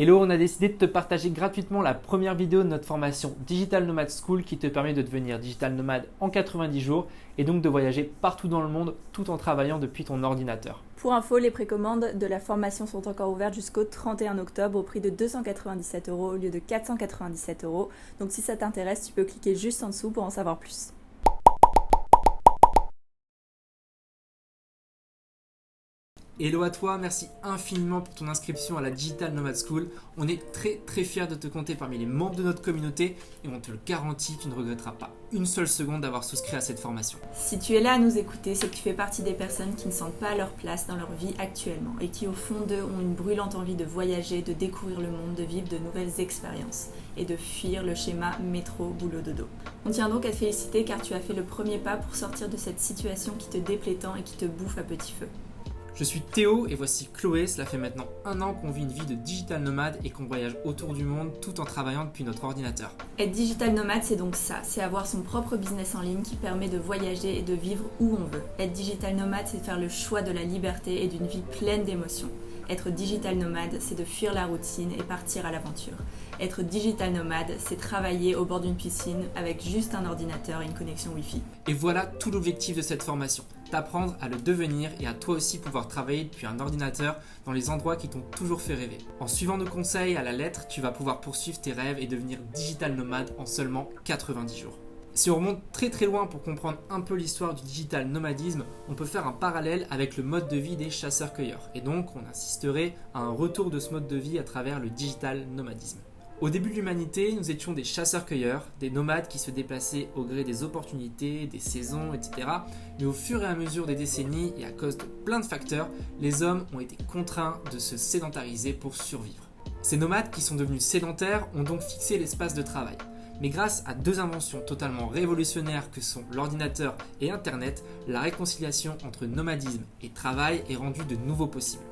Hello, on a décidé de te partager gratuitement la première vidéo de notre formation Digital Nomad School qui te permet de devenir digital nomade en 90 jours et donc de voyager partout dans le monde tout en travaillant depuis ton ordinateur. Pour info, les précommandes de la formation sont encore ouvertes jusqu'au 31 octobre au prix de 297 € au lieu de 497 €. Donc si ça t'intéresse, tu peux cliquer juste en dessous pour en savoir plus. Hello à toi, merci infiniment pour ton inscription à la Digital Nomad School. On est très fiers de te compter parmi les membres de notre communauté et on te le garantit, tu ne regretteras pas une seule seconde d'avoir souscrit à cette formation. Si tu es là à nous écouter, c'est que tu fais partie des personnes qui ne sentent pas leur place dans leur vie actuellement et qui au fond d'eux ont une brûlante envie de voyager, de découvrir le monde, de vivre de nouvelles expériences et de fuir le schéma métro, boulot, dodo. On tient donc à te féliciter car tu as fait le premier pas pour sortir de cette situation qui te déplaît tant et qui te bouffe à petit feu. Je suis Théo et voici Chloé, cela fait maintenant 1 an qu'on vit une vie de digital nomade et qu'on voyage autour du monde tout en travaillant depuis notre ordinateur. Être digital nomade, c'est donc ça, c'est avoir son propre business en ligne qui permet de voyager et de vivre où on veut. Être digital nomade, c'est faire le choix de la liberté et d'une vie pleine d'émotions. Être digital nomade, c'est de fuir la routine et partir à l'aventure. Être digital nomade, c'est travailler au bord d'une piscine avec juste un ordinateur et une connexion Wi-Fi. Et voilà tout l'objectif de cette formation, t'apprendre à le devenir et à toi aussi pouvoir travailler depuis un ordinateur dans les endroits qui t'ont toujours fait rêver. En suivant nos conseils à la lettre, tu vas pouvoir poursuivre tes rêves et devenir digital nomade en seulement 90 jours. Si on remonte très loin pour comprendre un peu l'histoire du digital nomadisme, on peut faire un parallèle avec le mode de vie des chasseurs-cueilleurs. Et donc on assisterait à un retour de ce mode de vie à travers le digital nomadisme. Au début de l'humanité, nous étions des chasseurs-cueilleurs, des nomades qui se déplaçaient au gré des opportunités, des saisons, etc. Mais au fur et à mesure des décennies et à cause de plein de facteurs, les hommes ont été contraints de se sédentariser pour survivre. Ces nomades qui sont devenus sédentaires ont donc fixé l'espace de travail. Mais grâce à 2 inventions totalement révolutionnaires que sont l'ordinateur et Internet, la réconciliation entre nomadisme et travail est rendue de nouveau possible.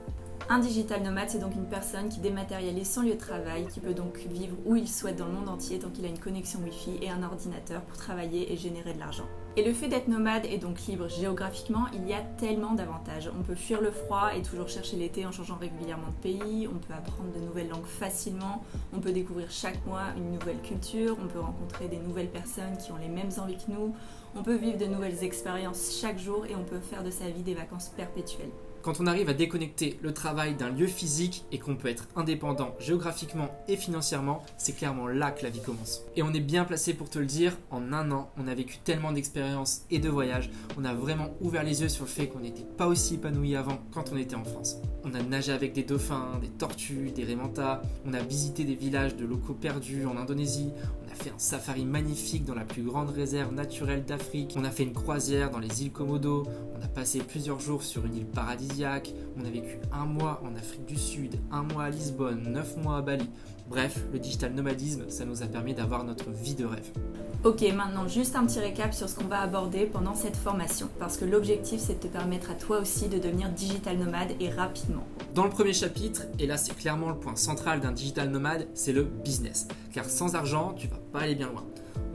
Un digital nomade, c'est donc une personne qui dématérialise son lieu de travail, qui peut donc vivre où il souhaite dans le monde entier tant qu'il a une connexion Wi-Fi et un ordinateur pour travailler et générer de l'argent. Et le fait d'être nomade et donc libre géographiquement, il y a tellement d'avantages. On peut fuir le froid et toujours chercher l'été en changeant régulièrement de pays, on peut apprendre de nouvelles langues facilement, on peut découvrir chaque mois une nouvelle culture, on peut rencontrer des nouvelles personnes qui ont les mêmes envies que nous, on peut vivre de nouvelles expériences chaque jour et on peut faire de sa vie des vacances perpétuelles. Quand on arrive à déconnecter le travail d'un lieu physique et qu'on peut être indépendant géographiquement et financièrement, c'est clairement là que la vie commence. Et on est bien placé pour te le dire, en 1 an, on a vécu tellement d'expériences et de voyages, on a vraiment ouvert les yeux sur le fait qu'on n'était pas aussi épanoui avant quand on était en France. On a nagé avec des dauphins, des tortues, des raimentas, on a visité des villages de locaux perdus en Indonésie, on a fait un safari magnifique dans la plus grande réserve naturelle d'Afrique, on a fait une croisière dans les îles Komodo, on a passé plusieurs jours sur une île paradisiaque, on a vécu 1 mois en Afrique du Sud, 1 mois à Lisbonne, 9 mois à Bali. Bref, le digital nomadisme, ça nous a permis d'avoir notre vie de rêve. Ok, maintenant juste un petit récap sur ce qu'on va aborder pendant cette formation, parce que l'objectif c'est de te permettre à toi aussi de devenir digital nomade et rapidement. Dans le premier chapitre, et là c'est clairement le point central d'un digital nomade, c'est le business. Car sans argent, tu vas pas aller bien loin.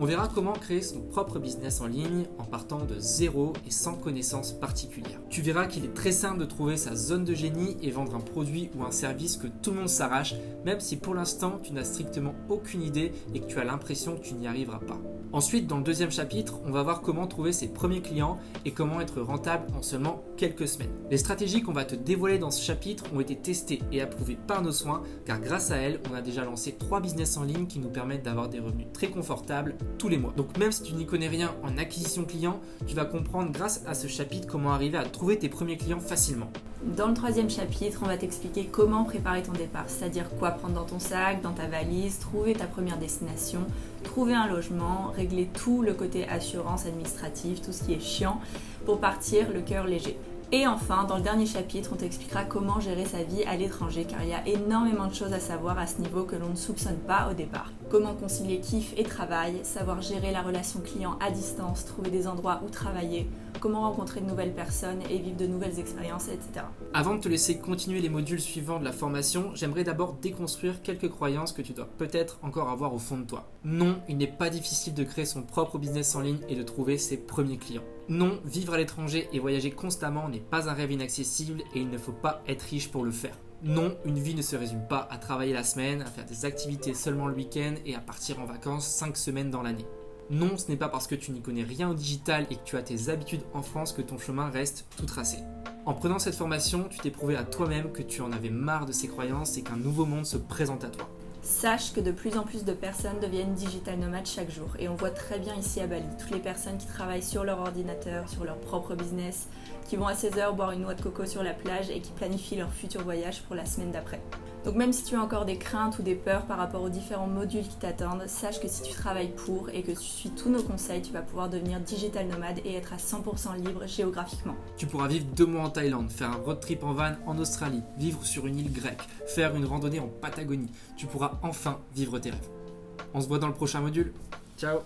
On verra comment créer son propre business en ligne en partant de zéro et sans connaissances particulières. Tu verras qu'il est très simple de trouver sa zone de génie et vendre un produit ou un service que tout le monde s'arrache, même si pour l'instant tu n'as strictement aucune idée et que tu as l'impression que tu n'y arriveras pas. Ensuite, dans le deuxième chapitre, on va voir comment trouver ses premiers clients et comment être rentable en seulement quelques semaines. Les stratégies qu'on va te dévoiler dans ce chapitre ont été testées et approuvées par nos soins, car grâce à elles, on a déjà lancé 3 business en ligne qui nous permettent d'avoir des revenus très confortables tous les mois. Donc même si tu n'y connais rien en acquisition client, tu vas comprendre grâce à ce chapitre comment arriver à trouver tes premiers clients facilement. Dans le 3e chapitre, on va t'expliquer comment préparer ton départ, c'est-à-dire quoi prendre dans ton sac, dans ta valise, trouver ta première destination, trouver un logement, régler tout le côté assurance administrative, tout ce qui est chiant, pour partir le cœur léger. Et enfin, dans le dernier chapitre, on t'expliquera comment gérer sa vie à l'étranger, car il y a énormément de choses à savoir à ce niveau que l'on ne soupçonne pas au départ. Comment concilier kiff et travail, savoir gérer la relation client à distance, trouver des endroits où travailler, comment rencontrer de nouvelles personnes et vivre de nouvelles expériences, etc. Avant de te laisser continuer les modules suivants de la formation, j'aimerais d'abord déconstruire quelques croyances que tu dois peut-être encore avoir au fond de toi. Non, il n'est pas difficile de créer son propre business en ligne et de trouver ses premiers clients. Non, vivre à l'étranger et voyager constamment n'est pas un rêve inaccessible et il ne faut pas être riche pour le faire. Non, une vie ne se résume pas à travailler la semaine, à faire des activités seulement le week-end et à partir en vacances 5 semaines dans l'année. Non, ce n'est pas parce que tu n'y connais rien au digital et que tu as tes habitudes en France que ton chemin reste tout tracé. En prenant cette formation, tu t'es prouvé à toi-même que tu en avais marre de ces croyances et qu'un nouveau monde se présente à toi. Sache que de plus en plus de personnes deviennent digital nomades chaque jour. Et on voit très bien ici à Bali, toutes les personnes qui travaillent sur leur ordinateur, sur leur propre business, qui vont à 16h boire une noix de coco sur la plage et qui planifient leur futur voyage pour la semaine d'après. Donc même si tu as encore des craintes ou des peurs par rapport aux différents modules qui t'attendent, sache que si tu travailles pour et que tu suis tous nos conseils, tu vas pouvoir devenir digital nomade et être à 100% libre géographiquement. Tu pourras vivre 2 mois en Thaïlande, faire un road trip en van en Australie, vivre sur une île grecque, faire une randonnée en Patagonie. Tu pourras enfin vivre tes rêves. On se voit dans le prochain module. Ciao!